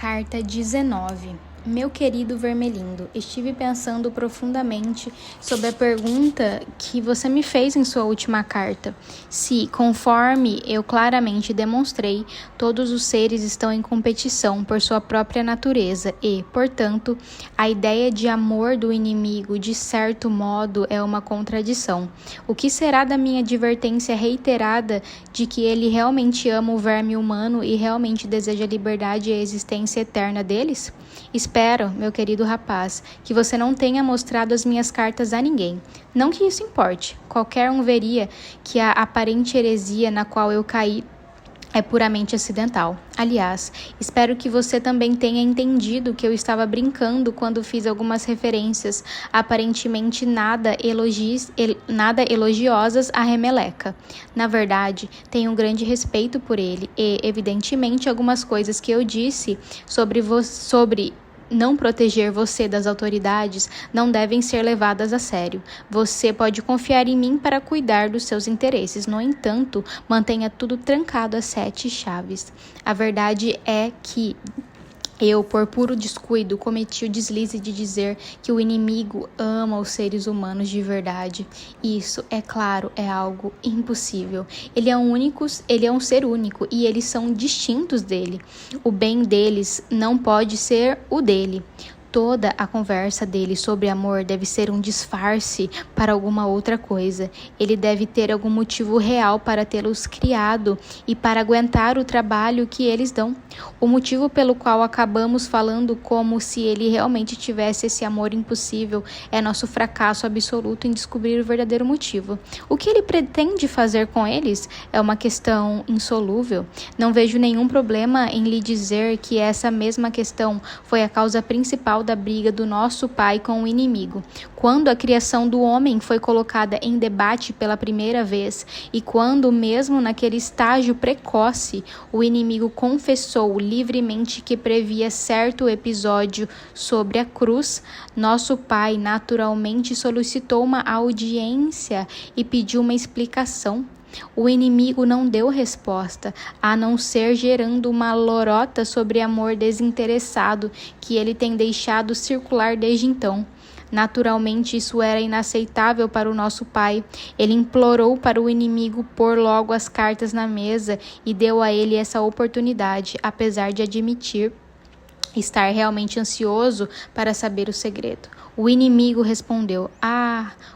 Carta 19. Meu querido Vermelindo, estive pensando profundamente sobre a pergunta que você me fez em sua última carta. Se, conforme eu claramente demonstrei, todos os seres estão em competição por sua própria natureza e, portanto, a ideia de amor do inimigo, de certo modo, é uma contradição. O que será da minha advertência reiterada de que ele realmente ama o verme humano e realmente deseja a liberdade e a existência eterna deles? Espero, meu querido rapaz, que você não tenha mostrado as minhas cartas a ninguém. Não que isso importe. Qualquer um veria que a aparente heresia na qual eu caí é puramente acidental. Aliás, espero que você também tenha entendido que eu estava brincando quando fiz algumas referências aparentemente nada elogiosas a Remeleca. Na verdade, tenho um grande respeito por ele e, evidentemente, algumas coisas que eu disse sobre não proteger você das autoridades não devem ser levadas a sério. Você pode confiar em mim para cuidar dos seus interesses. No entanto, mantenha tudo trancado a 7 chaves. A verdade é que eu, por puro descuido, cometi o deslize de dizer que o inimigo ama os seres humanos de verdade. Isso, é claro, é algo impossível. Ele é um ser único e eles são distintos dele. O bem deles não pode ser o dele. Toda a conversa dele sobre amor deve ser um disfarce para alguma outra coisa. Ele deve ter algum motivo real para tê-los criado e para aguentar o trabalho que eles dão. O motivo pelo qual acabamos falando como se ele realmente tivesse esse amor impossível é nosso fracasso absoluto em descobrir o verdadeiro motivo. O que ele pretende fazer com eles é uma questão insolúvel. Não vejo nenhum problema em lhe dizer que essa mesma questão foi a causa principal da briga do nosso pai com o inimigo. Quando a criação do homem foi colocada em debate pela primeira vez e quando, mesmo naquele estágio precoce, o inimigo confessou livremente que previa certo episódio sobre a cruz, nosso pai naturalmente solicitou uma audiência e pediu uma explicação. O inimigo não deu resposta, a não ser gerando uma lorota sobre amor desinteressado que ele tem deixado circular desde então. Naturalmente, isso era inaceitável para o nosso pai. Ele implorou para o inimigo pôr logo as cartas na mesa e deu a ele essa oportunidade, apesar de admitir estar realmente ansioso para saber o segredo. O inimigo respondeu: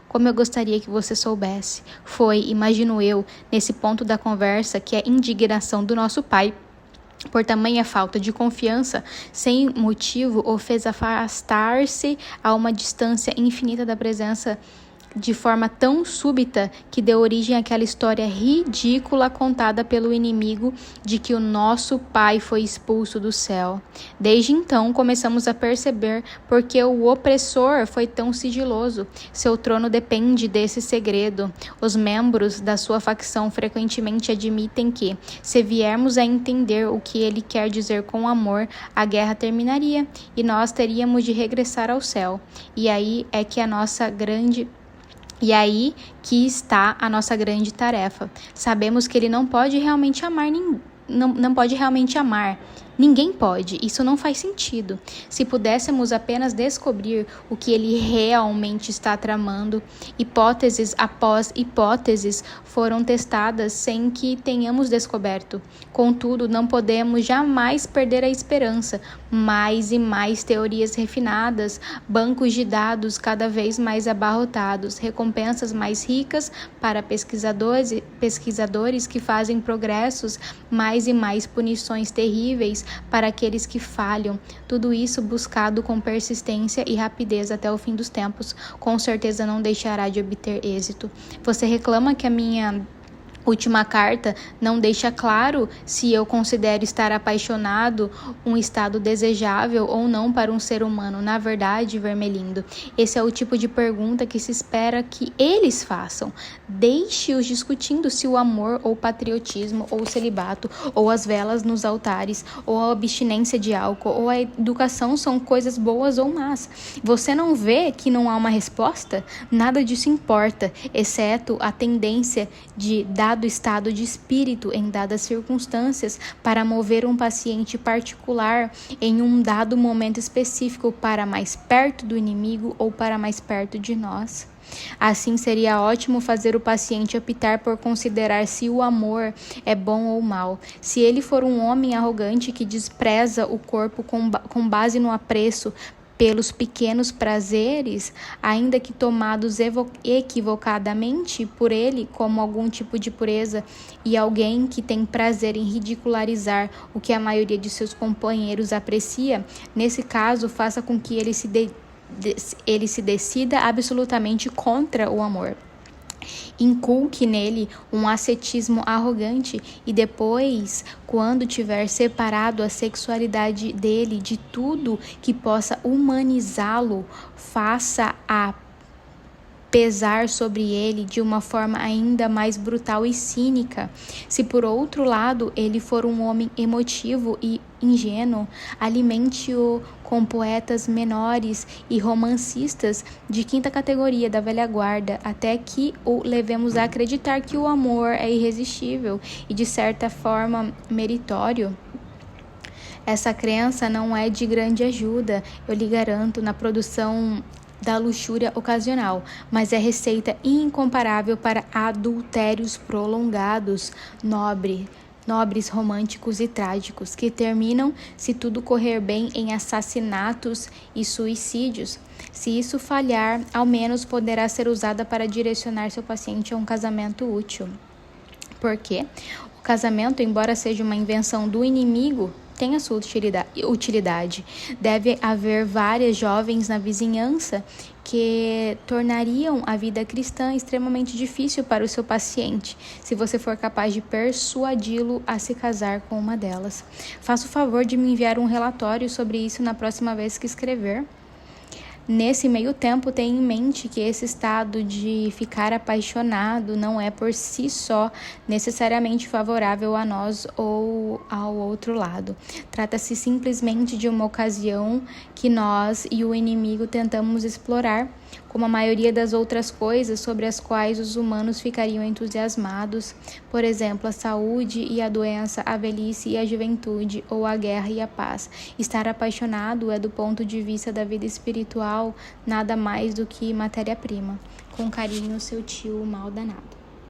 como eu gostaria que você soubesse. Foi, imagino eu, nesse ponto da conversa que a indignação do nosso pai por tamanha falta de confiança, sem motivo, o fez afastar-se a uma distância infinita da presença de forma tão súbita que deu origem àquela história ridícula contada pelo inimigo de que o nosso pai foi expulso do céu. Desde então, começamos a perceber por que o opressor foi tão sigiloso. Seu trono depende desse segredo. Os membros da sua facção frequentemente admitem que, se viermos a entender o que ele quer dizer com amor, a guerra terminaria e nós teríamos de regressar ao céu. E aí que está a nossa grande tarefa. Sabemos que ele não pode realmente amar não pode realmente amar. Ninguém pode, isso não faz sentido. Se pudéssemos apenas descobrir o que ele realmente está tramando, hipóteses após hipóteses foram testadas sem que tenhamos descoberto. Contudo, não podemos jamais perder a esperança. Mais e mais teorias refinadas, bancos de dados cada vez mais abarrotados, recompensas mais ricas para pesquisadores que fazem progressos, mais e mais punições terríveis para aqueles que falham, tudo isso buscado com persistência e rapidez até o fim dos tempos, com certeza não deixará de obter êxito. Você reclama que a minha última carta não deixa claro se eu considero estar apaixonado um estado desejável ou não para um ser humano. Na verdade, Vermelindo, esse é o tipo de pergunta que se espera que eles façam. Deixe-os discutindo se o amor ou o patriotismo ou o celibato ou as velas nos altares ou a abstinência de álcool ou a educação são coisas boas ou más. Você não vê que não há uma resposta? Nada disso importa, exceto a tendência de, dado dado estado de espírito em dadas circunstâncias para mover um paciente particular em um dado momento específico para mais perto do inimigo ou para mais perto de nós. Assim, seria ótimo fazer o paciente optar por considerar se o amor é bom ou mal. Se ele for um homem arrogante que despreza o corpo com base no apreço pelos pequenos prazeres, ainda que tomados equivocadamente por ele como algum tipo de pureza, e alguém que tem prazer em ridicularizar o que a maioria de seus companheiros aprecia, nesse caso, faça com que ele se decida absolutamente contra o amor. Inculque nele um ascetismo arrogante e depois, quando tiver separado a sexualidade dele de tudo que possa humanizá-lo, faça-a pesar sobre ele de uma forma ainda mais brutal e cínica. Se por outro lado ele for um homem emotivo e ingênuo, alimente-o com poetas menores e romancistas de quinta categoria da velha guarda, até que o levemos a acreditar que o amor é irresistível e de certa forma meritório. Essa crença não é de grande ajuda, eu lhe garanto, na produção da luxúria ocasional, mas é receita incomparável para adultérios prolongados, nobres, românticos e trágicos, que terminam, se tudo correr bem, em assassinatos e suicídios. Se isso falhar, ao menos poderá ser usada para direcionar seu paciente a um casamento útil. Porque o casamento, embora seja uma invenção do inimigo, tem a sua utilidade. Deve haver várias jovens na vizinhança que tornariam a vida cristã extremamente difícil para o seu paciente, se você for capaz de persuadi-lo a se casar com uma delas. Faça o favor de me enviar um relatório sobre isso na próxima vez que escrever. Nesse meio tempo, tenha em mente que esse estado de ficar apaixonado não é por si só necessariamente favorável a nós ou ao outro lado. Trata-se simplesmente de uma ocasião que nós e o inimigo tentamos explorar, como a maioria das outras coisas sobre as quais os humanos ficariam entusiasmados, por exemplo, a saúde e a doença, a velhice e a juventude, ou a guerra e a paz. Estar apaixonado é, do ponto de vista da vida espiritual, nada mais do que matéria-prima. Com carinho, seu tio mal danado.